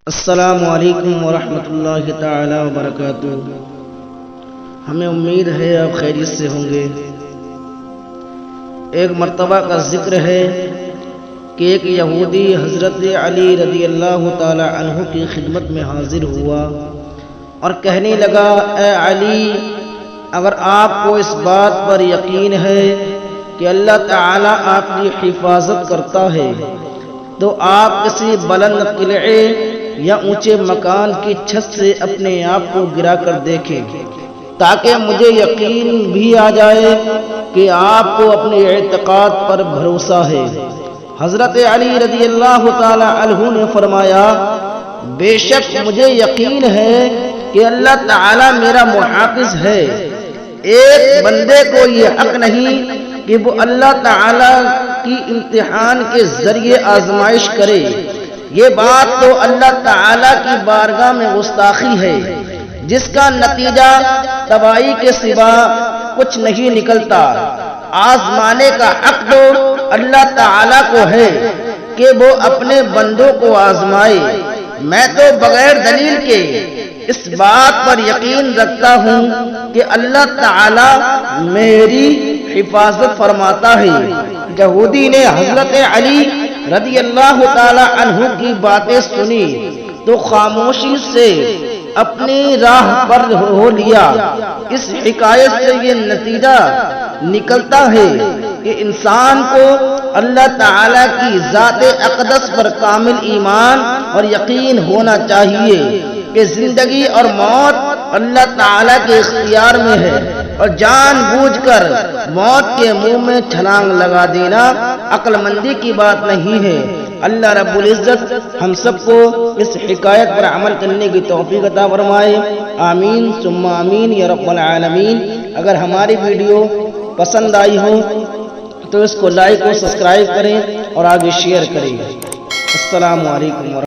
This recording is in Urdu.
السلام علیکم ورحمۃ اللہ تعالی وبرکاتہ۔ ہمیں امید ہے آپ خیریت سے ہوں گے۔ ایک مرتبہ کا ذکر ہے کہ ایک یہودی حضرت علی رضی اللہ تعالی عنہ کی خدمت میں حاضر ہوا اور کہنے لگا، اے علی، اگر آپ کو اس بات پر یقین ہے کہ اللہ تعالی آپ کی حفاظت کرتا ہے تو آپ کسی بلند قلعے یا اونچے مکان کی چھت سے اپنے آپ کو گرا کر دیکھیں تاکہ مجھے یقین بھی آ جائے کہ آپ کو اپنے اعتقاد پر بھروسہ ہے۔ حضرت علی رضی اللہ تعالی عنہ نے فرمایا، بے شک مجھے یقین ہے کہ اللہ تعالی میرا محافظ ہے۔ ایک بندے کو یہ حق نہیں کہ وہ اللہ تعالی کی امتحان کے ذریعے آزمائش کرے۔ یہ بات تو اللہ تعالی کی بارگاہ میں گستاخی ہے جس کا نتیجہ تباہی کے سوا کچھ نہیں نکلتا۔ آزمانے کا حق تو اللہ تعالی کو ہے کہ وہ اپنے بندوں کو آزمائے۔ میں تو بغیر دلیل کے اس بات پر یقین رکھتا ہوں کہ اللہ تعالی میری حفاظت فرماتا ہے۔ یہودی نے حضرت علی رضی اللہ تعالی عنہ کی باتیں سنی تو خاموشی سے اپنی راہ پر ہو لیا۔ اس حکایت سے یہ نتیجہ نکلتا ہے کہ انسان کو اللہ تعالی کی ذات اقدس پر کامل ایمان اور یقین ہونا چاہیے کہ زندگی اور موت اللہ تعالی کے اختیار میں ہے، اور جان بوجھ کر موت کے منہ میں چھلانگ لگا دینا عقل مندی کی بات نہیں ہے۔ اللہ رب العزت ہم سب کو اس حکایت پر عمل کرنے کی توفیق عطا فرمائے، آمین ثم آمین یا رب العالمین۔ اگر ہماری ویڈیو پسند آئی ہو تو اس کو لائک اور سبسکرائب کریں اور آگے شیئر کریں۔ السلام علیکم۔